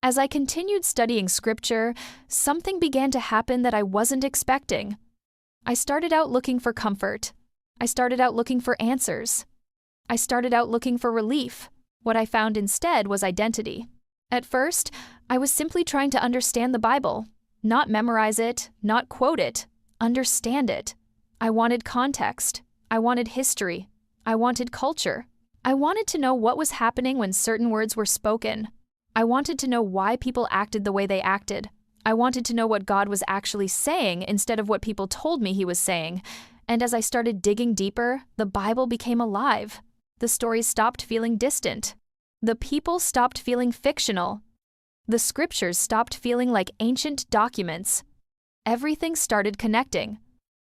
As I continued studying scripture, something began to happen that I wasn't expecting. I started out looking for comfort. I started out looking for answers. I started out looking for relief. What I found instead was identity. At first, I was simply trying to understand the Bible, not memorize it, not quote it, understand it. I wanted context. I wanted history. I wanted culture. I wanted to know what was happening when certain words were spoken. I wanted to know why people acted the way they acted. I wanted to know what God was actually saying instead of what people told me he was saying. And as I started digging deeper, the Bible became alive. The stories stopped feeling distant. The people stopped feeling fictional. The scriptures stopped feeling like ancient documents. Everything started connecting.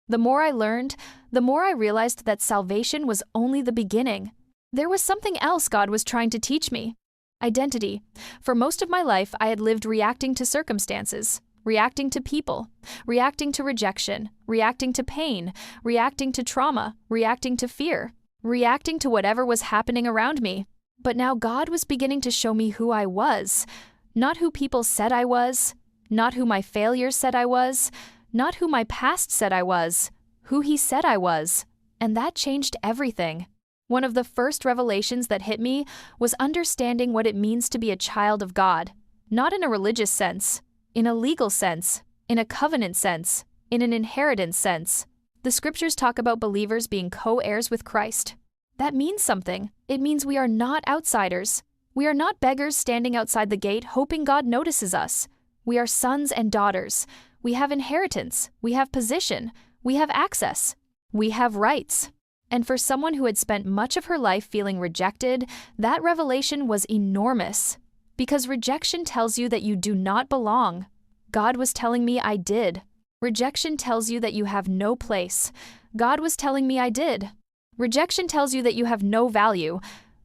The more I learned, the more I realized that salvation was only the beginning. There was something else God was trying to teach me. Identity. For most of my life, I had lived reacting to circumstances, reacting to people, reacting to rejection, reacting to pain, reacting to trauma, reacting to fear, reacting to whatever was happening around me. But now God was beginning to show me who I was, not who people said I was, not who my failures said I was, not who my past said I was, who He said I was. And that changed everything. One of the first revelations that hit me was understanding what it means to be a child of God, not in a religious sense, in a legal sense, in a covenant sense, in an inheritance sense. The scriptures talk about believers being co-heirs with Christ. That means something. It means we are not outsiders. We are not beggars standing outside the gate hoping God notices us. We are sons and daughters. We have inheritance. We have position. We have access. We have rights. And for someone who had spent much of her life feeling rejected, that revelation was enormous. Because rejection tells you that you do not belong. God was telling me I did. Rejection tells you that you have no place. God was telling me I did. Rejection tells you that you have no value.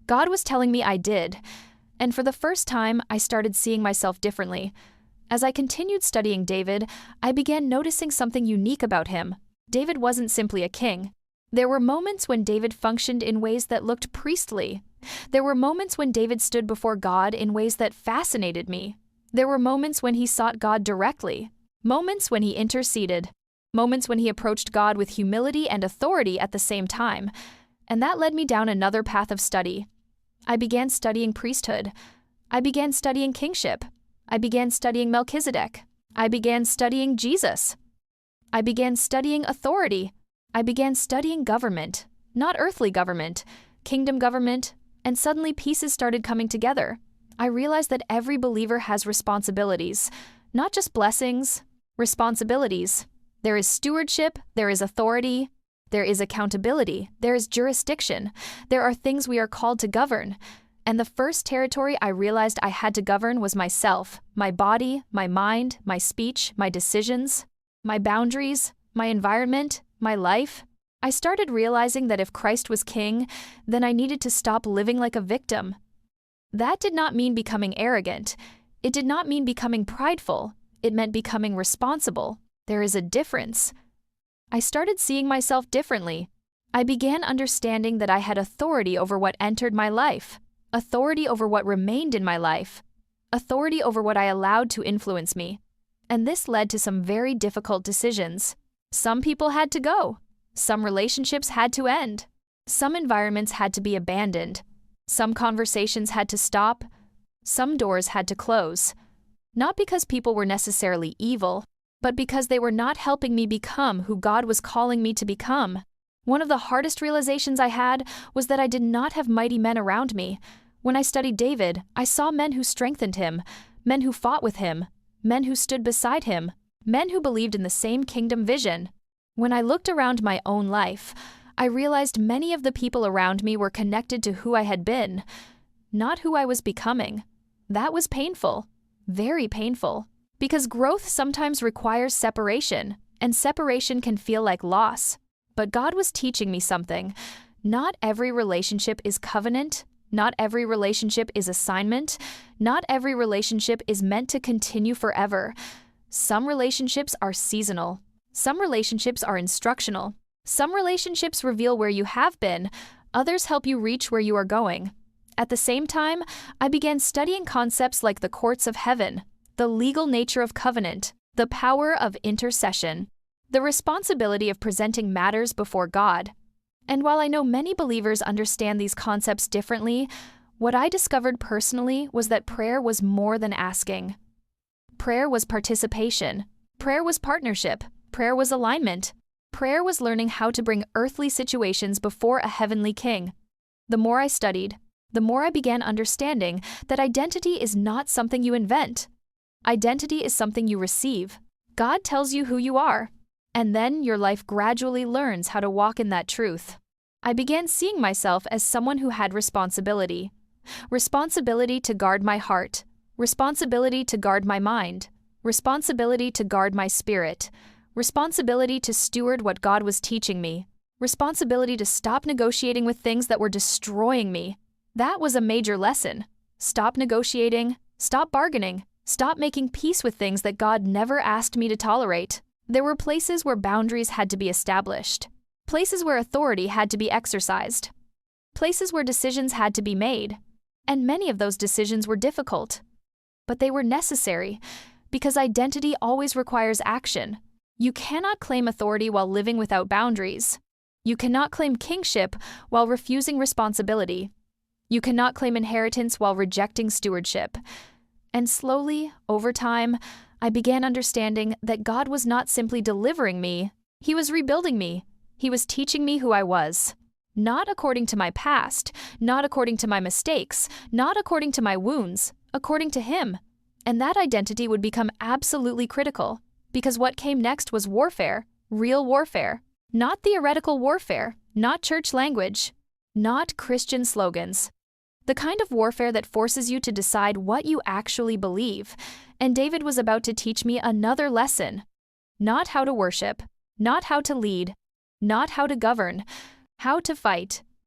God was telling me I did. And for the first time, I started seeing myself differently. As I continued studying David, I began noticing something unique about him. David wasn't simply a king. There were moments when David functioned in ways that looked priestly. There were moments when David stood before God in ways that fascinated me. There were moments when he sought God directly. Moments when he interceded. Moments when he approached God with humility and authority at the same time. And that led me down another path of study. I began studying priesthood. I began studying kingship. I began studying Melchizedek. I began studying Jesus. I began studying authority. I began studying government, not earthly government, kingdom government, and suddenly pieces started coming together. I realized that every believer has responsibilities, not just blessings, responsibilities. There is stewardship, there is authority, there is accountability, there is jurisdiction, there are things we are called to govern. And the first territory I realized I had to govern was myself, my body, my mind, my speech, my decisions, my boundaries, my environment, my life. I started realizing that if Christ was king, then I needed to stop living like a victim. That did not mean becoming arrogant. It did not mean becoming prideful. It meant becoming responsible. There is a difference. I started seeing myself differently. I began understanding that I had authority over what entered my life, authority over what remained in my life, authority over what I allowed to influence me. And this led to some very difficult decisions. Some people had to go. Some relationships had to end. Some environments had to be abandoned. Some conversations had to stop. Some doors had to close. Not because people were necessarily evil, but because they were not helping me become who God was calling me to become. One of the hardest realizations I had was that I did not have mighty men around me. When I studied David, I saw men who strengthened him, men who fought with him, men who stood beside him, men who believed in the same kingdom vision. When I looked around my own life, I realized many of the people around me were connected to who I had been, not who I was becoming. That was painful, very painful, because growth sometimes requires separation, and separation can feel like loss. But God was teaching me something. Not every relationship is covenant. Not every relationship is assignment. Not every relationship is meant to continue forever. Some relationships are seasonal. Some relationships are instructional. Some relationships reveal where you have been. Others help you reach where you are going. At the same time, I began studying concepts like the courts of heaven, the legal nature of covenant, the power of intercession, the responsibility of presenting matters before God. And while I know many believers understand these concepts differently, what I discovered personally was that prayer was more than asking. Prayer was participation. Prayer was partnership. Prayer was alignment. Prayer was learning how to bring earthly situations before a heavenly king. The more I studied, the more I began understanding that identity is not something you invent. Identity is something you receive. God tells you who you are, and then your life gradually learns how to walk in that truth. I began seeing myself as someone who had responsibility. Responsibility to guard my heart. Responsibility to guard my mind. Responsibility to guard my spirit. Responsibility to steward what God was teaching me. Responsibility to stop negotiating with things that were destroying me. That was a major lesson. Stop negotiating. Stop bargaining. Stop making peace with things that God never asked me to tolerate. There were places where boundaries had to be established. Places where authority had to be exercised. Places where decisions had to be made. And many of those decisions were difficult. But they were necessary, because identity always requires action. You cannot claim authority while living without boundaries. You cannot claim kingship while refusing responsibility. You cannot claim inheritance while rejecting stewardship. And slowly, over time, I began understanding that God was not simply delivering me, He was rebuilding me. He was teaching me who I was. Not according to my past, not according to my mistakes, not according to my wounds, according to Him. And that identity would become absolutely critical, because what came next was warfare, real warfare, not theoretical warfare, not church language, not Christian slogans. The kind of warfare that forces you to decide what you actually believe. And David was about to teach me another lesson. Not how to worship, not how to lead, not how to govern, how to fight.